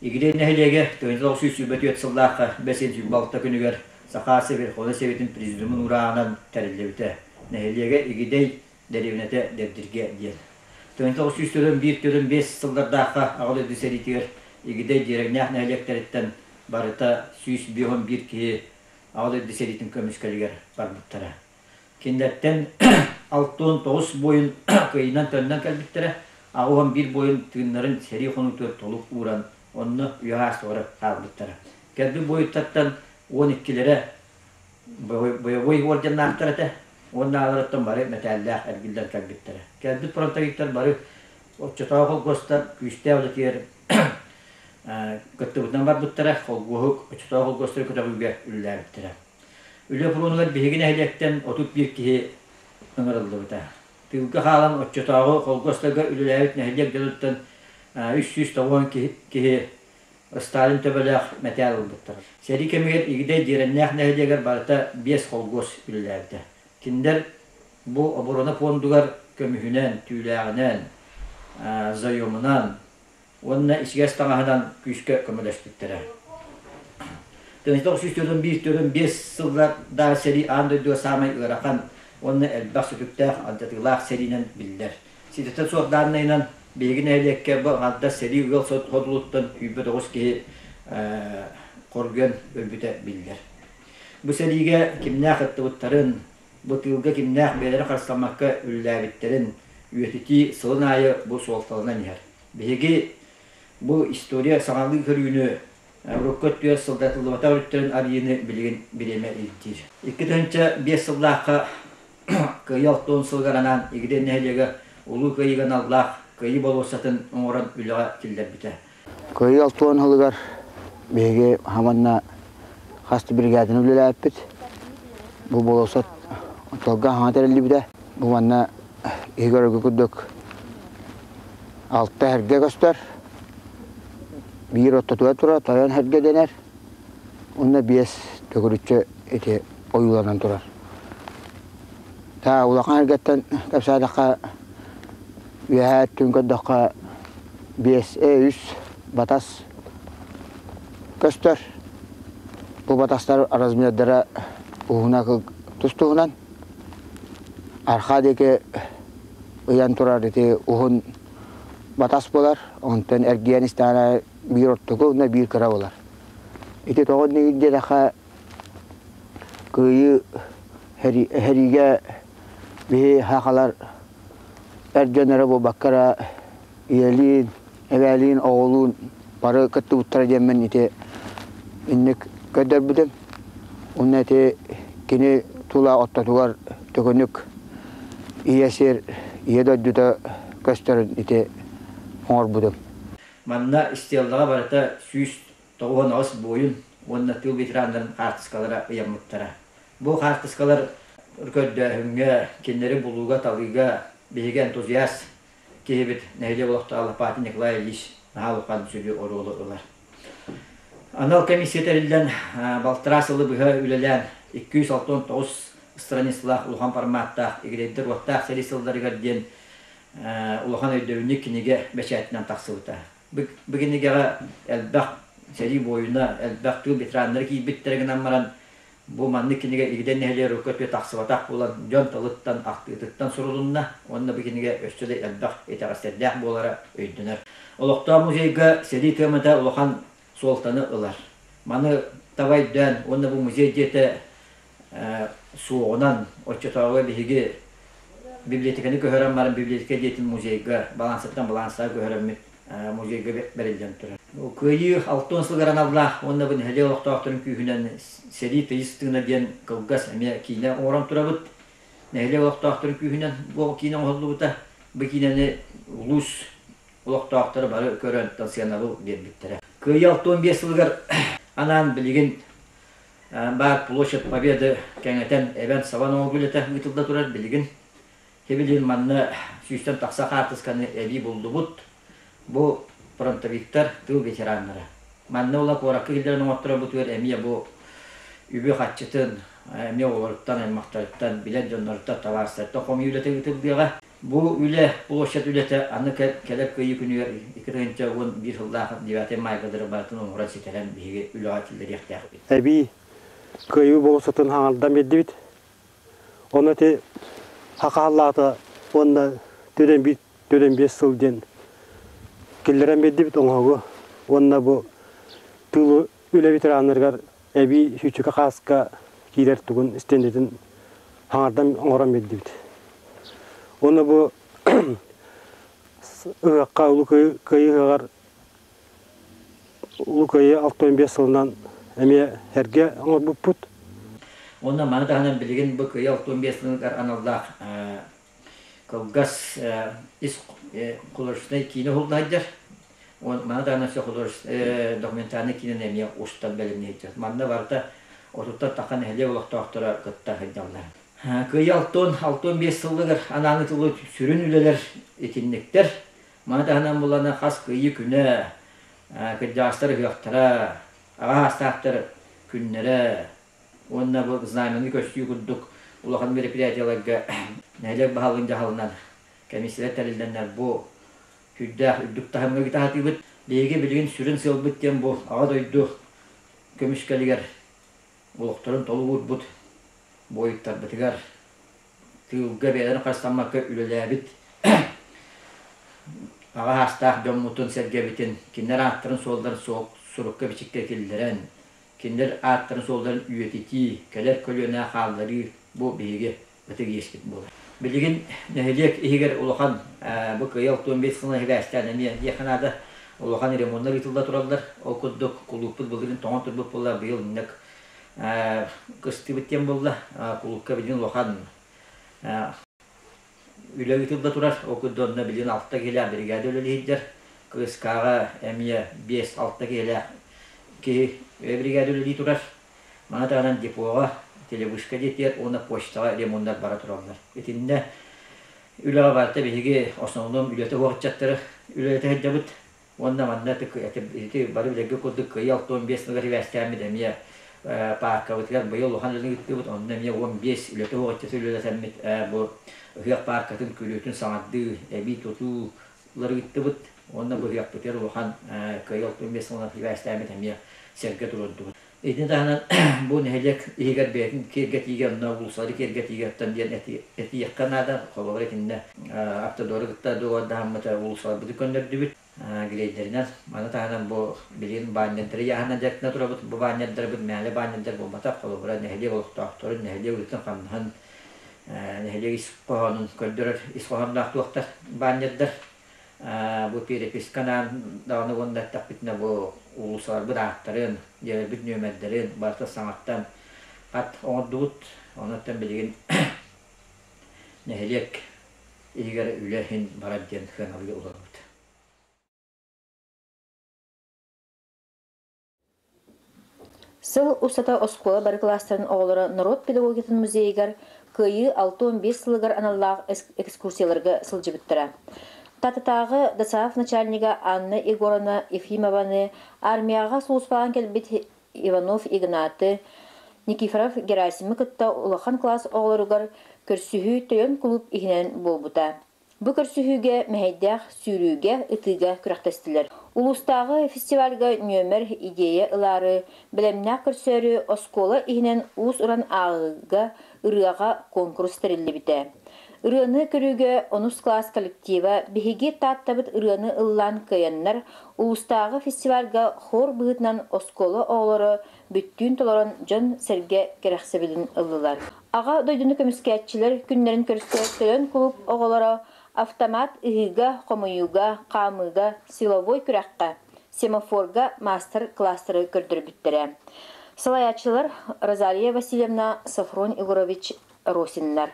İgide nehelege 1900 sıldaqa 5. balta günüger Sakası bir Hoda Sevetin Prezidiumun urağından terillebite. Nehelege igide derevnete derdirge diyen. 1901-5 sıldardaqa ağlı düseritiyor. İgide diregnah nehelekteritten barıta süs bir ki ağlı düseritin kömüskeliger barbuttara. Kindetten 6-9 boyun kıyından tönden kalbittere. Ağuhan bir boyun tığınların seri konutör toluk uğran. Onu yuha sonra kalbittere. Kelbi boyutlardan 12'lere boy orjanına aktarate. Onun ağlarıttan bari metallah ergilden kalbittere. Kelbi prontavikler bari o çatağı kolgostar güçte avlık yer kıttıbıdan var buttere. Kolguhuk çatağı kolgostarı kıtabıge üller bittere. Ülle pulunular bihigin ehliyekten otup bir kihi ıngırıldı bita. Tılgı halan o çatağı kolgostarı üllevit nehliyek dönütten 390 kihi Stalin töbelek metal olduqtar. Seri kemiger igide dirennek nehliyeger barata 5 kolgos üllevdi. Kinder bu oborona pondugar kömühünen, tüylağınan, zayyomunan, onunla içges tağıdan güçke kömüleştiktere. 1901-5 sıllar daha seri andı diyor samay ırakan, onunla elbaq sütükte antatılaq serinen bildiler. Sidete soğuklarına bilgin ehliyekke bu halda seri yol hoduluttan übbe doğuz ki korgen ölbüte bildiler. Bu serige kimnaq ettiğutların, bu tılga kimnaq beleri karşılamakka üllevitlerin üyetiki sılın ayı bu soğuklarına niher. Bilgi bu istoriya sağlığı körüğünü Rukkat diyor sıldatıldı vata örtlerin arayını bilgin bileme ildir. İki tönce 5 sıldaqa kıyalt don sılgaranan igiden nehlege ulu kıyıgan Allah kıyı bolosatın oran ülağa killer bite. Kıyalt don hılıgar bege hamanna hastı brigadını üleğe bit. Bu bolosat tolga haterli bide. Bu manna igörgü kudduk altta herge göster. Bir ottatuğa turar, tayan herge dener. Onda biyes tökürütçe eti oyulanan turar. Ta ulaqan hergetten kapsadaqqa biyahat tünkadaqqa biyes üs batas göster. Bu bataslar arazmiyadara uğuna tustuğunan arkadaki uyan turar eti uğun batas bolar. Ondan Ergenistan'a bir ortuğu, onda bir kıra bolar. İti toğun neydi daha kıyı herige bir hakalar ergenlere bu bakkara iyeliğin, eveliğin, oğlun para kıttı uttara cemmen iti innek kadar budum. Onun iti kini tula ottatuğar tükünük iyesir, iyedöddüde gösterin iti hor budum. Manna istiyallağa barata süs toğun os boyun onna tül bitiranların hartıskalara yammuttara. Bu hartıskalar ürködde hünge kendileri buluğa talıyga bihiga entuziyas kehibit nehle olaqta Allah Fatih Nikolay İliç nahalıqan sülü oruğulu olar. Anal komisyeterilden baltırasılı bıha ülelen 269 stranislah uluhan parmatta igredir vaqtaq seri sılları gardiyen uluhan ödevünlük kinige beşayetinden taksıvıta. Bugünlüge elbaq seri boyuna elbaq tül bitiranları ki bittiregen ammaran bu manlı kinige igden nehle rükat ve taksıvataq bulan jön talıttan aktıtıttan sorulunna onunla bugünlüge östüde elbaq etağısterlях bolara öydüner. Uluqta muzeyga seri temada uluhan soltanı ılar. Manı tavaydan onunla bu muzey jete soğunan oçatağı bihigi bibliotekani köhörenmarın biblioteka jetin muzeyga balansattan balanslar köhörenmit muzeyga berilden turar. O kıyı altın sılgaran Allah onunla bu nehle uluqtağıtırın kühünen seri teyistığına diyen kılgas eme kine oran turabıt nehle uluqtağıtırın kühünen bu kine oğullu buta bu kineni ulus uluqtağıtırı barı körön tansiyanarı bir bittere. Kıyı altın 5 sılgar anan bilgin Bar Площадь Победы kengeten event savan oğulete gıtılda turar bilgin. Hebilin manna süsten taksa kartıskanı evi buldu but. Bu frontaviktar tığ veteranları. Manna ola korakı gilderin oğuttura butuyor emiye bu übü hatçıtın emiye oğuruttan elmaktarıttan bilen jonlarıttan tavarslarıttan komi ülete gıtıldıyağa Bu üle, bu oşat ülete anı kelep kıyı günüyor. İkirінші on bir yılda divatı maygaları batın onura sitelen bir üle atilleri yaktak. Ebi kıyı boğusatın hanaldan beddi Onu te hakalata onda döden bir sılden killeren beddi bit onağı. Onda bu tulu üle bitiranlargar ebi hüçüka kaska gider tugun istendedin hanaldan oran beddi bit. Onu bu ıgakka ulu kıyı hıgar ulu kıyı 65 yılından eme herge onu bu put. Ondan bana da hanım bilgin bu kıyı 65 yıllık anallah kılgas is kuluruşuna kini hulunaydır. Bana da hanım şey kuluruş dokumentarını kini nemiye usta belimini edeceğiz. Bana var da otutta takan ehliye ulak doktora kıtta hıdallar. Kıyı 65 yıllık ananı tulu sürün üleler etinliktir. Bana da hanım bulana khas kıyı küne kıcağızları hıyaktara ağa hastahtar künnere onunla bu znamenli köşküyü kudduk ulağın meripiliyatiyalarga neyle bahalınca halınan kemisiyle telildenler bu hüddah üddük tahamga gitahatı bit lege bilgin sürün sılbıtten bu ağa doydu kömüşkeliger ulukturun tolu vur but boyuttar bitigar tığılga beylerin karşılanmakka ülelebit ağa hastah dönmutun sergebitin kinler attırın solların soğuk surukka biçikte kildiren kinler attırın solların üyetiti keler kölüne halları bu bilgi öteki geçtik bu. Bilgin neheliyek ihiger ulukan bu kıyı 65 sınıf heveslerine yakınada ulukan remonlar yıtılda turallar okuduk kulupul bulgın toğun turbuk bulla bu yıl minnek kıstı bitten bulla kulupka bilgin ulukan üle yıtılda turar okudduğunda bilgin altta gelen brigade ölülüydür kıskağa emiye 5-6 gelen ki brigade ölülüydü turar bana da anan depoğa telebuşka detiyer ona poçtağa remonlar bara turallar etinde üle abarta bilgi osnolum ülete hoğatçattırı ülete hecabıt onda manna eti barı bilegi kurduk kıyı 65 nıgır verstemi demiye parka bitiler bu yol ohanlarını gitti but onda miye 15 ülete hoğatçatı ülete semmit bu hıyak parkatın külütün sanatlı ebi tutuları gitti but onda bu hıyak bitiler ohan kıyı 65 nıgır verstemi demiye serge dururdu. Edin dağınan bu nehelek ihiger beytin kerget ihigerine ulusları kerget ihigerten diyen eti yakkanada kolabar etinde apta doğru gıtta doğru dağımata ulusları budu gönderdi bit gireylerine bana dağınan bu bilin banyadları yahana jakna turabut bu banyadları bit meğale banyadları bu mata kolabara nehelek olup doktorun nehelek ulutan kanıhan nehelek iskohanın köldürür iskohanın dağıtı banyadlar bu peripiskanın dağını onda takbitine bu uluslar bıraktarın, bir nümetlerin, başta sanattan kat ondut, ondan bilgin nehelek iyigar ülehin barabdiyen kanalı olur. Сыл усата оскола бары класстарын оғылары Народ педагогикатын музейгар кыйы 6-15 сылыгар аналлағы экскурсияларға сылжы біттірі. Татытағы ДСАФ начальнига Анна Егоровна Ефимованы, армияға соғыспаған келбет Иванов Игнаты, Никифоров Герасимы кытта улахан класс оғыларығар көрсүхүй тойон клуб игінен болбута. Бу көрсүхүйге мәйдәк сүйрүүгө ытыга күрәктестилер. Улустагы фестивальга нөмер идея ылары билемнәк көрсөрү оскола игінен уус уран агыга ырыга конкурс терилли бите. Ырыны көрүүгө 10 класс коллектива биһиги таттабыт ырыны ыллан кыяннар улустагы фестивальга хор быытнан оскола оолору бүттүүн толорон жон серге керексебилин ыллылар. Ага дойдуну көмүскәтчилер күннәрин көрсөтөн клуб оголоро автомат ыһыга, комуюга, камыга, силовой күрәккә, семафорга мастер-класстары көрдөрбүттәре. Салаячылар Розалия Васильевна, Сафрон Егорович Росиннар.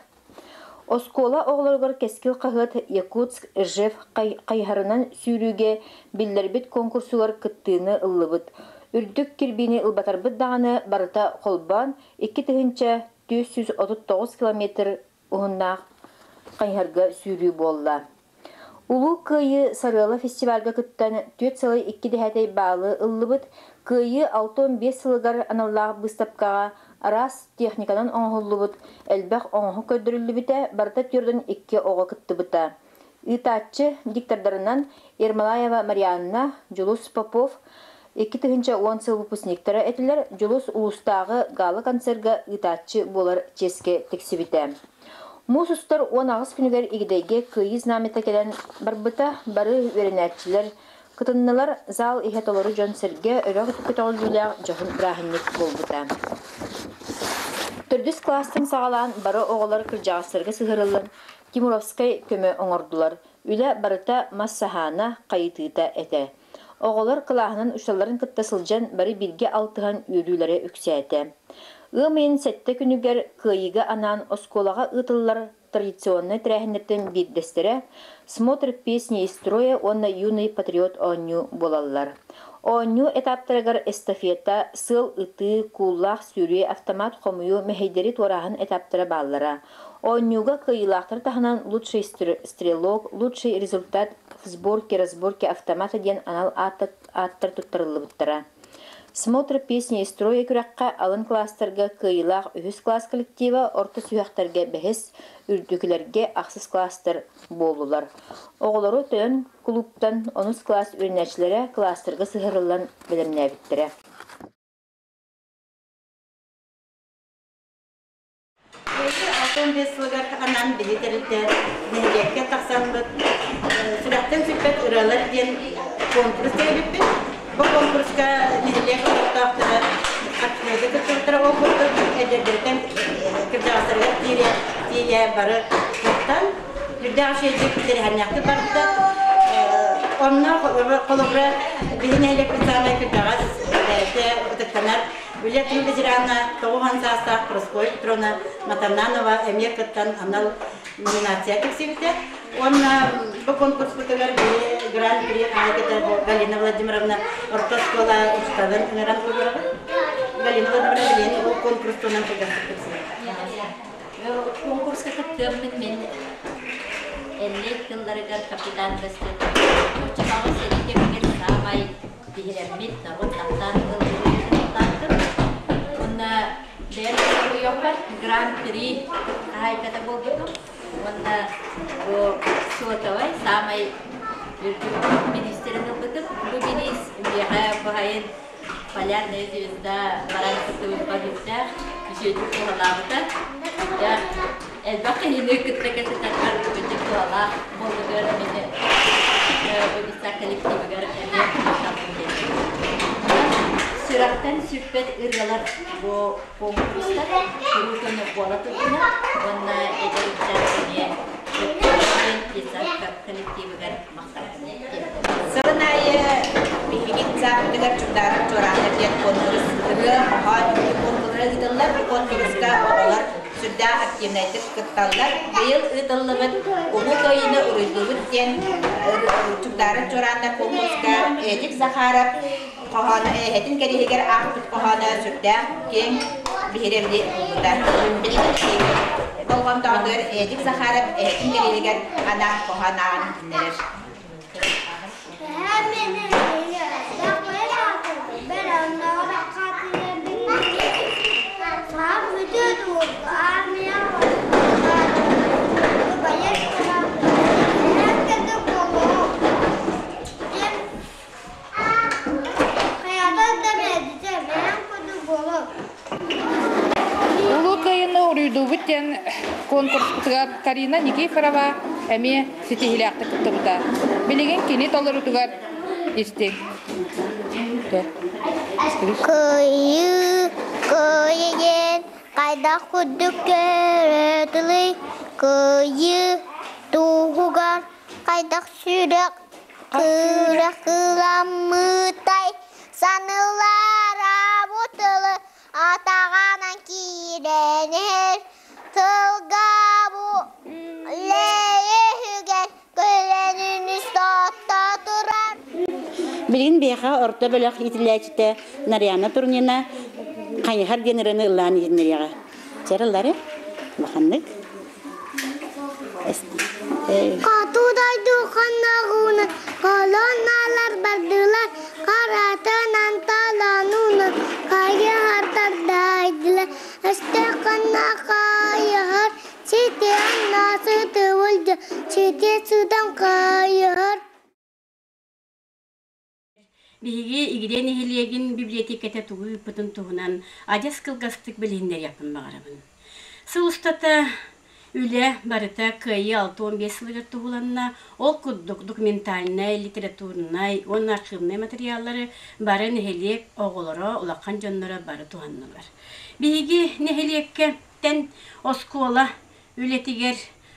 Оскола оғларғыр кескил қағыт Якутск, Ижев қайхарынан сүйрүүге билдербит конкурсулар кыттыыны ыллыбыт. Үрдік кирбини ылбатарбыт дағаны барыта қолбан 239 километр ұғыннақ қайхарға сүйрүү болла. Улу кыйы Сарыла фестивальга кыттан 4,2 бағалы ыллыбыт кыйы 6-15 сылыгар аналлағы бұстапқаға Арас техниканан оңғылыбыт, әлбәқ оңғы көдірілібіте барта түрдің 2 оға кыттыбыта. Итатчы диктардарынан Ермолаева Марианна, Жулус Попов, 2010 сыл выпускниктары этилер Жулус улустағы галы концерга итатчы болар ческе тексибіте. Мусустар 10 күнігер игдейге күйіз намета келен барбыта бары веренәтчілер, кытыннылар зал ихетолары жон серге өрөг түкітол жүләг жоғын брахинник болбыта. Түрдіс кластың сағалан бары оғылар кіржағыстырғы сығырылын Тимуровскай көмі оңырдылар. Үлі барыта массахана қайытыта әті. Оғылар қылағынан ұшталарын кыттасылжан бары бірге алтыған үйрілері үксәті. Үмейін сәтті күнігер күйігі анан осколаға ұтылылар традиционный трәхінеттен биддестері «Смотр песни и строя онна юный патриот онню болалар». Онню этаптарыгар эстафета сыл ыты, куллах, сүрі, автомат қомую мәхейдері торағын этаптары баллара. Оннюга кыйлақтар таханан лучший стрелок, лучший результат в сборке автомата ден анал аттар туттарылы бұттара. Смотр песни и строя күрәққа алын класстарға кыйлақ үхіс класс коллектива орта сүйақтарға бәхіс үрдікілерге ақсыз класстар болулар. Оғылары төн клубтан 10 класс үрнәчілері класстарға сығырылан білімне біттірі. Алтын бесілгар анан білетерілді нәйекке тақсанбыт. Сүрәқтен сүрпет ұралар ден конкурс тәйбіппін. Bu konkurska nihilek ortaktara aktivite kırtırtıra okurduk. Edebirden kırcağısırga tiye barı yoktan. Yurda şeycik terhanyaktı barıda. Onunla kolubra bir nihilek kırtağına kırcağız. Ötektanar. Ülketin vezirana Toğuhan Sağsak, Proskoy Petrona, Matarnanova, Emir Kırttan anal nominasiya keksivite. Onunla bu konkurs kutular bir Grand Prix hareketi Galina Vladimirovna orta şkola ustadan önerim programı. Galina Vladimirovna o konkursundan kırgazdık. Konkurska katılımın men 50 yıllarıgar kapitan bestek. Çabağı seninki bir samay dihiremit narot taktan ılgırıntı. Onda değerli yoklar Grand Prix hareketi buldum. Onda bu suatawai samay ministerinin betul bu binis biaya bahayan palyarnya juga barang ketemu pajuta bisa juga lawatan ya elbette ini ketika setelah itu Allah mau negara ini bisa kolektif negara ini Suratan süpet irgalar bu konkursta kurulduğunu boğalatırına ona edileceğini bisa kolektif negara maksudnya. Sebenarnya bikin saat dengan curang yang konkurs hanya konkurs itulah konkurska orang sudah aktivitas ketallar bil itulah umum kayaknya urut yang curang konkurska edik zaharap kahana hedin kali heger aktif kahana sudah keng bihiremli sudah bawam tahu edik zaharap hedin kali heger anak kahana neler. Бутен конкурс Карина Никифорова эми сетихилякты кыттыбыта. Билеген кини толыру тугар истин. Көйген қайда құдды көретілі көйі туғығар қайдақ сүрек күрек қыламытай санылар абутылы атағанан киренер тылға бұ лейген көленін үстатта тұрар. Bilin beha orta bölük itilacıda Nariyana Turnina kayhar generini ıllağını yedinleriyaga. Çarılları bakanlık. Katudaydı kanağını kolonnalar bardılar karatanan talanını kayı hardardaydılar Ülke sudan kayır. Биһиги игиден ихилиэгин библиотеката тугу пытын туһунан адьас кылгастык билиһиндер япын баҕарабын. Сылустата үле барыта кыйы 6-15 сылыгар туһуланна ол куддук документальный, литературный, он архивный материаллары барын ихилиэг оҕолоро, улаккан дьонноро бары туһаннылар. Биһиги нихилиэгке тен оскуола үлетигер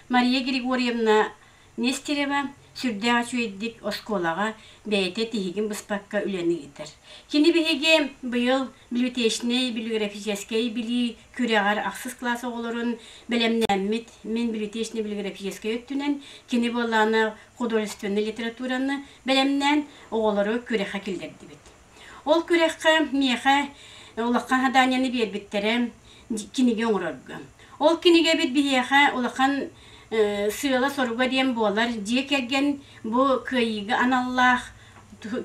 Мария Григорьевна Нестерева сүрдәгә чуйдик осколага бәйте тихигин быспакка үләни гитер. Кини биһиге быйыл библиотечный, библиографический били күрәгәр аксыз класс оголорун белемнәммит мен библиотечный библиографический өттүнен кини болланы художественный литератураны белемнән оголору күрәгә килдерди бит. Ол күрәгә миәхә улаккан хаданияны бербиттерем киниге оңорорга. Ол киниге бит биһиәхә улаккан сыйла соруга диен болар жие келген бу кыйыга аналлах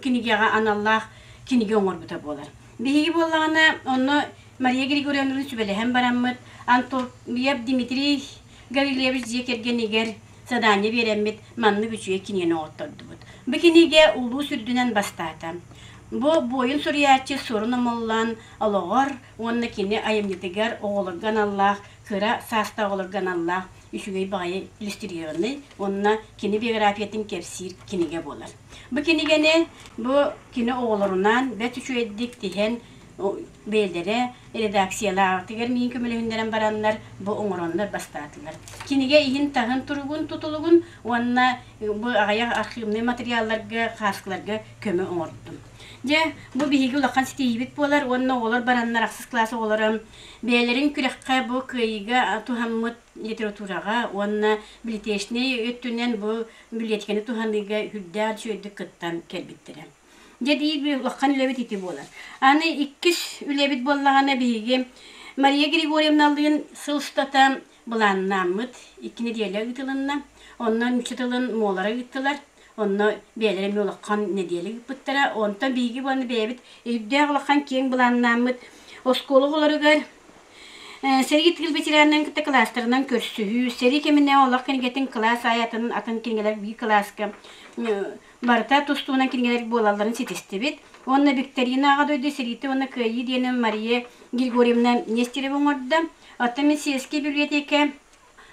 кинигега аналлах киниге оңорбута болар. Биһиги боллагана онно Мария Григорьевна сүбелеһен бараммыт Антониев Дмитрий Гаврилевич жие келген егер задание береммит манны күчүе кинени оттордубут. Бу киниге улуу сүрдүнен бастата. Бу бойын сурьячы сорун амаллан алогор онна кини айымнитигер оголорган Аллах кыра саста оголорган Аллах үшүгей багай иллюстрированный, онна кини биографиятын кепсир киниге болар. Бу кинигене бу кини оголорунан бет үшүеддик тиһен белдере редакциялар тигер мин көмөлөһүндөрөн бараннар бу оңороннор бастаатылар. Киниге иһин тагын тургун тутулугун онна бу аяк архивный материалларга, хаскаларга көмө оңордум. Же бу биһиги улаккан ситиибит болар, онна олар бараннар аксыз классы оларым. Бээлерин күрәккә бу кыйга тухаммыт литературага, онна библиотечный өттүнен бу библиотеканы туханыга хүддәр чөйдүк кыттан келбиттере. Же диби улаккан үлебит ити болар. Аны иккис үлебит боллагана биһиги Мария Григорьевналыгын сылстата буланнамыт, икини диэле гытылынна, оннан үчүтылын молара гыттылар. Онно бээлерим улаккан неделе гыттыра, онта биһиги баны бэбит үддә улаккан кең буланнамыт. Оскологоларыгар Сергей Тигил ветеранның кітті класстарынан көрсүхүү, сери кеміне олақ кенегетін класс аятының атын кенегелер бей класска барыта тустуынан кенегелер болаларын сетесті бет. Онна Викторина аға дойды серейті, онна күйі дейінің Мария Григорьевна Нестерева оңырды. Аттымен сиеске библиотека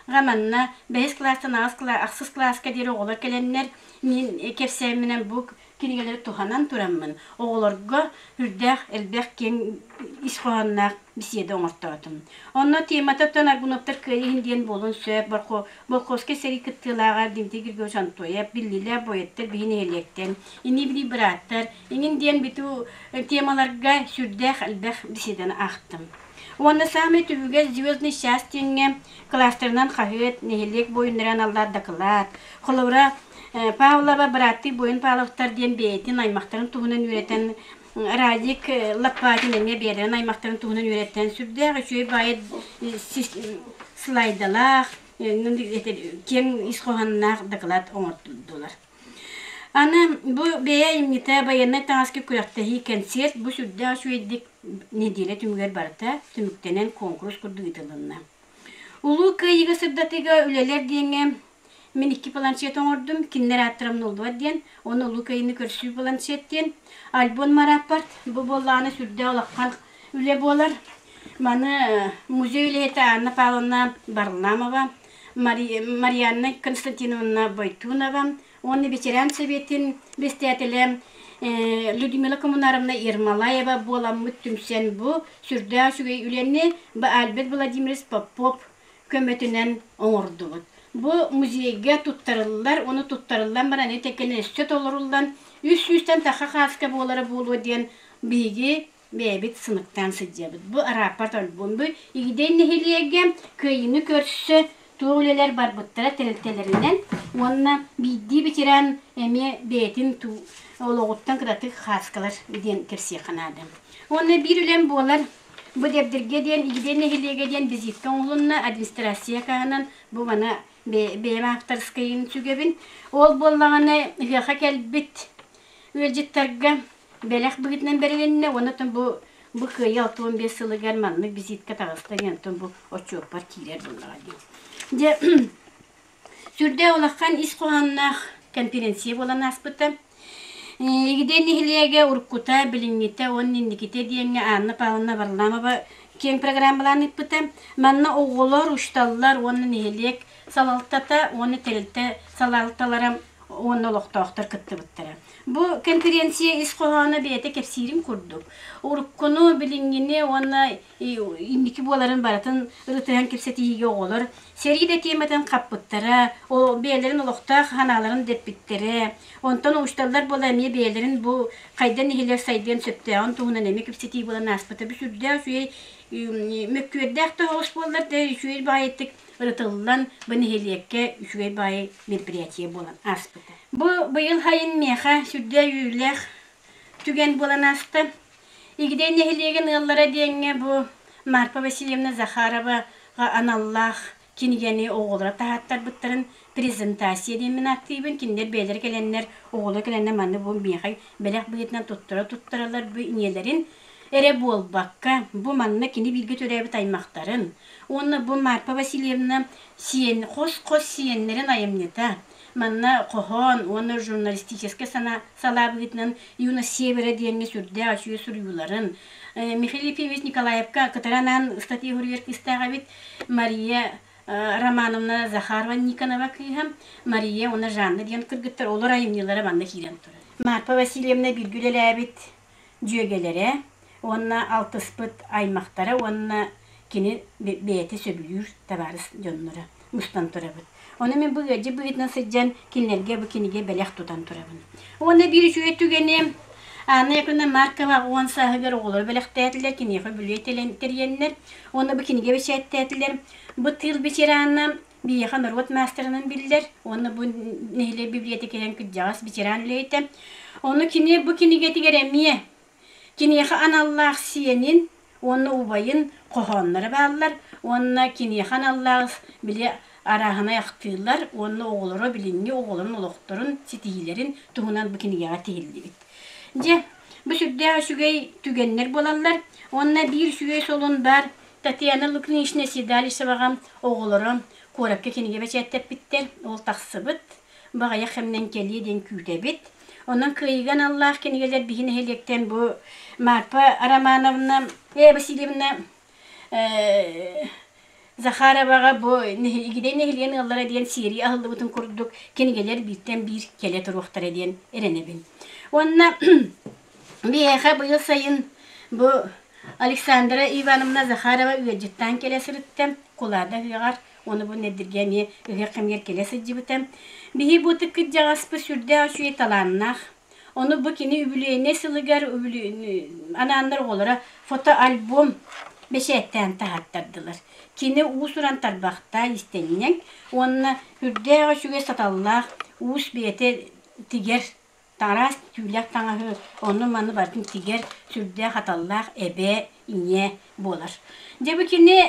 ғаманна 5 класстан ақсыз класска дері оғылар келенлер мен кепсәйменен бұл кенегелер туханан тураммын. Оғыларға үрдәқ, әлбәқ кен исхуаннақ биседе оңырттағытым. Онна тематаптан аргуноптар күйі хинден болын сөп, болқоске сәри кіттілаға Дмитрий Григорьевич Антоев, биллилер бойеттер бейін електен, ини били біраттар, ининден биту темаларға сүрдәқ, әлбәқ биседен ақтым. Онна самый түбіге звездный счастьене кластернан қағыт, нехелек бойындыран аллар дақылат, қолыра Павлова браты бойын павловтар ден бейтін аймақтарын туғынан үйреттен Радик Лапатин әме берден аймақтарын туғынан үйреттен сүрдәғі шөй байы слайдалақ, кен исқоғаннақ дақылат оңыртылдылар. Аны бұл бәйе имнита байынна таңаске күрәқтәхи концерт бұл сүрдәғі шөйдік неделе түмігер барыта түміктенен конкурс күрді ұйтылынна. Улу кайыға сырдатыға үлелер дейінге мен 2 планшет оңырдым, кинлер аттырымны олдуа ден, оны улу кайыны көрсүй планшеттен. Альбон мараппарт, бұл боллағаны сүрді олаққан үле болар. Маны музей үлеті Анна Павловна Барламова, Марианна Константиновна Бойтунова, оны ветеран советін бестетілі Людмила Коммунаровна Ермолаева боламы түмсен бұл сүрді шүгей үленне Альберт Владимирович Попов көмөтінен оңырдығыд. Бұл музейге туттарылар, оны туттарылан баран етекені өстет олырылдан, 300-тен тақа қасқа болары болу ден бейге бәйбет сынықтан сыдебіт. Бұл рапорт альбом бұл. Игіден нехелеге көйіні көрсі туғылелер бар бұттара тәрілтелерінен, онына бейді бетеран әме бәйтін олығыттан қыдатық қасқалар ден керсе қанады. Оны бір үлем болар. Бұл дәбдірге ден, игіден нехелеге ден визитка оңылына администрация қағынан бұл бана бәйім авторскайын сүгебін. Ол болағына ғақа кәлбет өлжеттарға бәләқ бұғытынан бәріленіне, онытын бұл күйі 6-15 сылы гарманны визитка тағыстан ентін бұл очуып бар кейлер болаға ден. Сүрдә олаққан ис қоғаннақ конференция болан аспыты. Игиден нихилеге уркута билингите он ниндиките диенге анна палына барлама ба кең программаларын иппыты. Манна оғолор ушталлар оны нихилек салалтата, оны телте салалталарам оны олықтақтар кітті бұттары. Бұл конференция ис қоғаны бейті кепсирим күрдік. Уркуну билингіне оны индики боларын баратын ұрытыған кепсетиге оғолар. Сериде темадан қаппыттары, о бейлерин олықтақ ханаларын деппиттері, онтан ушталдар бола әме бейлерин бұл қайдан нехелер сайден сөптеғын туғынан әме кепсетиге болан аспыты. Бұл сүрді сүйей мөккөрдәқті хоғыс боларды сүйей байеттік ұрытылдан бұл нехелекке сүйей бай мероприятие болан аспыты. Бұл бұйыл хайын меха сүрді үйілек түген болан асты. Игіден нехелеген ұллара дейінге бұл Марпа Васильевна Захарова аналлах кинигени оғылыра тағаттар бұттарын презентация деймін активін. Киндер бейлер келенлер, оғылы келенлер манны бұл мехай бәлек бұйетінен тұттыралар бұл инелерін әре болбаққа бұл манны кини білгі төрәбі таймақтарын. Оны бұл Марпа Васильевна қос сиенлерін айымнета. Манна қохон, оны журналистическе сала бұйтінен юна севері дейінге сүрде ашуы сүрюларын. Михаил Ефимович Николаевка катаранан статья хурьер кистаға бит Мария Романовна Захарова Никонова күйхам. Мария оны жанды дейін кіргіттір олар айымнелері манна хирен тұры. Марпа Васильевна білгілі әбіт жүйегелері, оны алтыспыт аймақтары, оны кені бейті сөбүйір табарыс жонлары мұстан тұры бұд. Оны мен бұл өде бұғытна сыджан кенлерге бұл кенеге бәлек тұтан тұрабын. Оны бір жүйе түгенем, аны екіна маркава оған сағығыр оғылар бәлек тәтілер, кенеге бүлі етелер. Оны бұл кенеге бәшәт тәтілер. Бұл тыл бечеранына бейеға народ мастерынан білдер. Оны бұл нәхілер библиотекерен күджағас бечеран лейті. Оны бұл кенеге тегереме, кенеге аналлақ сиенін, оны ұбайын қоғанлары бағылар. Оны кенеге аналлақ біле арағына яқтыйлар, оны оғылары білінге оғыларын олықтырын, сетейлерін тұғынан бүкінеге тейілді бит. Же, бұл сүрде шүгей түгенлер болалар, онына бір шүгей солын бар, Татьяна Лукнишне седалиша бағам оғылары қорапке кенеге бәчәттеп біттер, ол тақсы бұд, бағая қымнен келе ден күйте бит. Онын күйген Аллах кенегелер бігін електен бұл Марпа Романовна, Васильевна Захароваға бұл игіден нехілген ұллар әден Сирия ағылды бұтын көрдік, кенегелер биттен бір келе тұруқтар әден әренебін. Онына бейеға бұйыл сайын бұл Александра Ивановна Захарова үйеджеттен келесіріттім, қолада үйеғар, оны бұл недіргеме үйе қымер келесі жібітім. Бейі бұты күт жағаспы сүрде ашуе таланнақ. Оны бұл кені үбілейіне сылығар, анандар олара фотоальбом бешеттен тағаттардылар. Кені уусуран тарбақта істенінен, онына үрде ашуе саталлақ, уус бейте тигер, тарас түйлек таңағы, оны маны бардың тигер, сүрде қаталлақ, әбе, ине болар. Дебі кені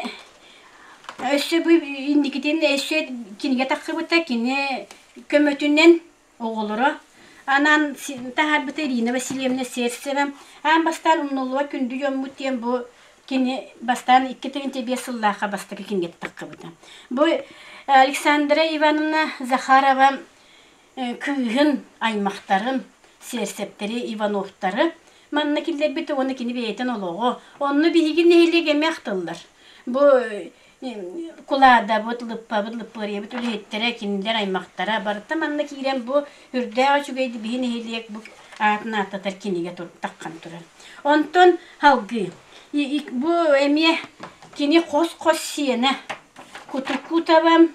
өсі бұл индикетен өсі кенеге таққы бұта, кені көмөтінен оғылыры. Анан тағар бұта Ирина Васильевна серсевім. Ан бастан ұмнылуа күнді жоммұттен бұл кені бастан 2-5 сыллаға бастығы кенеге таққы бұта. Бұл Александра Ивановна Захарова күйін аймақтарын, серсептері, Ивановтары манна келдер біті оны кені бейтін олығы. Оны бейген нәйлегеме ақтылдар. Бұл Кулада бұтлыппы ребіт өлеттері кенілер аймақтара барытта манна кейрен бұл үрдәға жүгейді бейін әйлек бұл атын ататар кенеге таққан тұрар. Онтон халғы, бұл әме кене қос сиені күтабам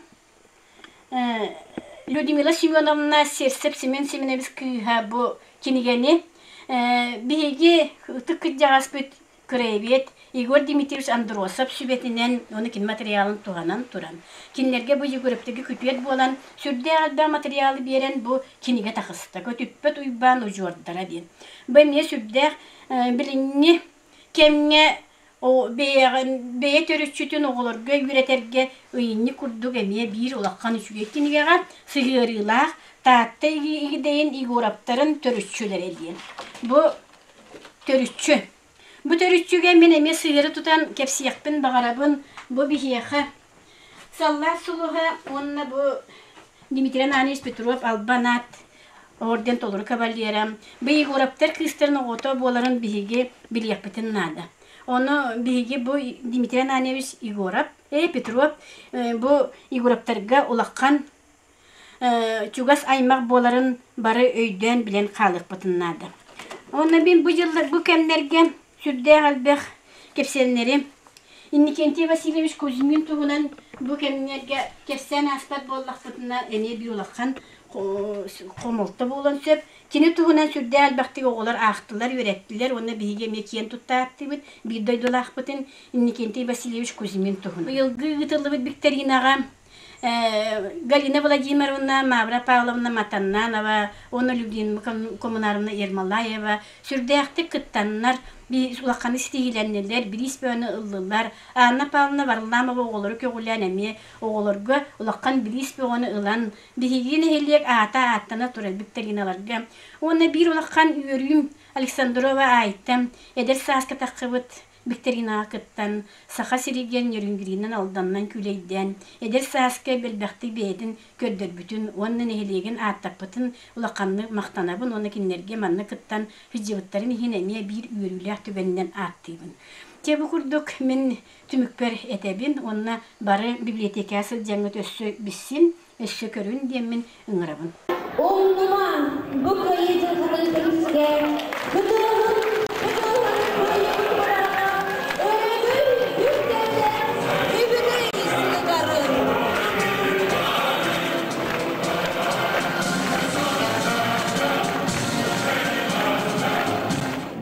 Людмила Семеновна серсеп Семенович күйha бұл кенегені бейге түкіт жағас бүт Крейбет, Игорь Дмитриевич Андросов sübetinden onu kin materialın tuğanan turan. Kinlerge bu yuguruptaki kütüyet bolan, sürde alda materialı beren bu kinige takısıda. Kötüppet uyban ucordara diyen. Bu emniye sürde bilinni kemne o beye törüçütün oğulur göy üreterge ıyınni kurduk emniye bir ulakkan üçüge kinige gal sığırılar taatta gideyin igoraptarın törüççüleri diyen. Bu törüççü. Bu törüççüge men eme sığırı tutan kepsiyakpın bağarabın bu bihiyaha. Sallar suluha onunla bu Дмитрий Ананевич Петров албанат орден толыры кавалерам. Бейг ураптар кристерн ото боларын биге билияппытын нада. Оны биге бу Дмитрий Ананевич Егоров, Петров бу Егоровтарга улаккан чугас аймак боларын бары өйдөн билен калыкпытын нада. Оны бин бу жылдык бу кемнерге сүрдө албек кепсеннерим Инникентий Васильевич Кузьмин тугунан бу кемнерге кепсен аспат боллакпытына эне бир улаккан комолту болон сөп тини тугунан сүрдө албактыгы оголор актылар үйреттилер. Оны биге мекиен туттааттыбыт бир дойдулакпытын Инникентий Васильевич Кузьмин тугун. Быйылгы гытылыбыт Викторинага Галина Владимировна, Мавра Павловна Матаннанова, Она Людмила Коммунаровна Ермолаева, сүрдәкте кыттаннар, би улакканы стигиленнелер, бирис бөөнө ыллылар, Анна Павловна Варламова оголору көгүлән эми, оголорго улаккан бирис бөөнө ылан, бигине хелек аттана тура Викториналарга. Оны бир улаккан үйөрүм Александрова айттым, эдер сааска такыбыт Викторина кыттан, саха сириген йөрүнгиринен алданнан күлейден, эдер сааска белбәкти бейдин көрдөр бүтүн, онны нехилеген аттаппытын улаканны мактанабын, оны киннерге манны кыттан хиджибыттарын хинеме бир үйөрүләк түбеннен аттыйбын. Тебі күрдік мен түмікпер этебин, онна бары библиотекасы жаңы төссө биссин, өссө көрін демін ыңырабын. Оңнуман бұл көйеті қылышке,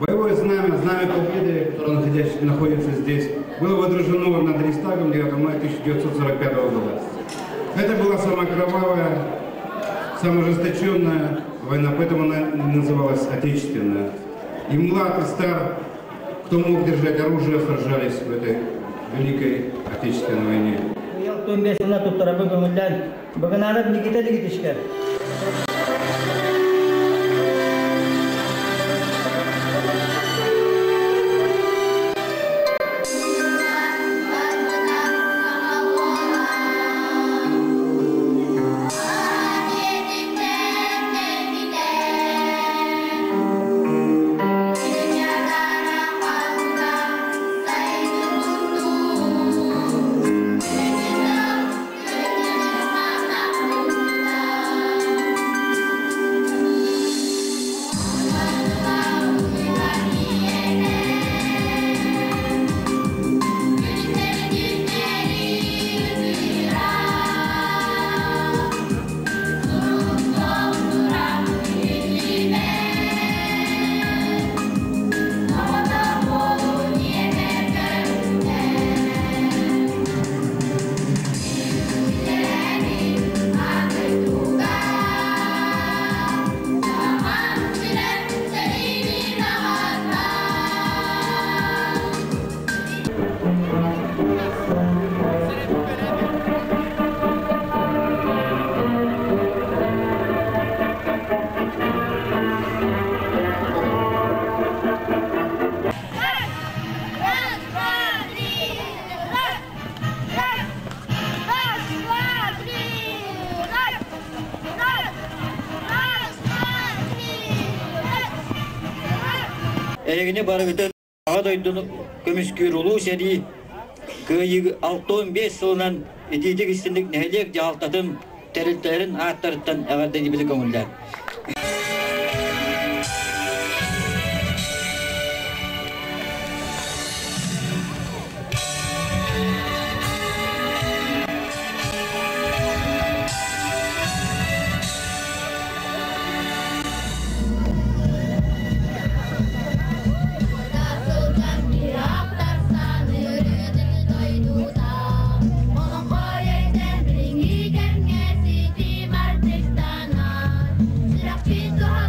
Боевое знамя Победы, которое находится здесь, было водружено над Рейхстагом 9 мая 1945 года. Это была самая кровавая, самая ожесточенная война, поэтому она называлась Отечественная. И млад, и стар, кто мог держать оружие, сражались в этой Великой Отечественной войне. Элегine barıgıtı ağa doydunuk kömüskür ulu seri kıyı 65 yılından edidik istendik nehelek cahaltatım teriltlerin ağıtlarıttan ağırda gibi konular. Pintu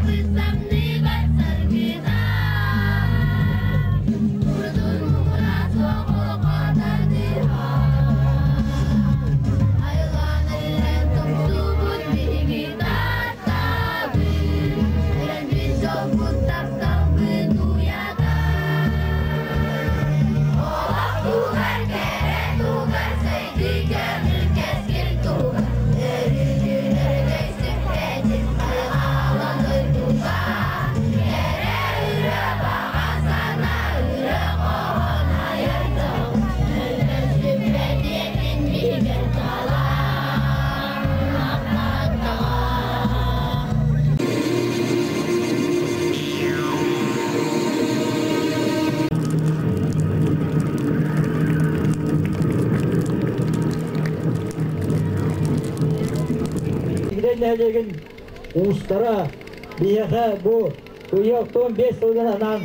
Üdükenlerinin uustara biyaha bu kıyıqton 5 yıldan anan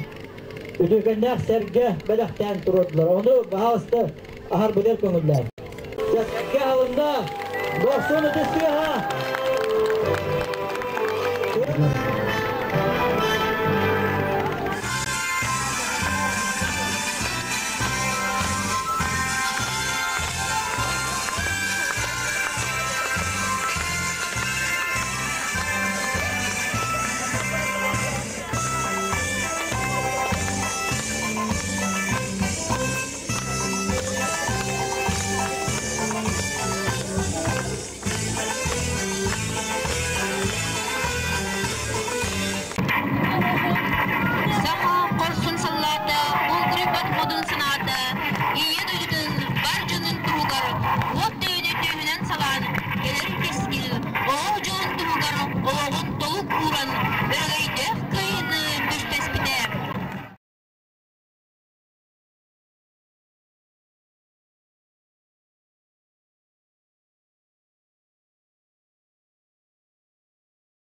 üdükenler serge belekten turutlar. Onu bahasta ahar bilir köngüller. Yaskı halında 90 ötesi ha.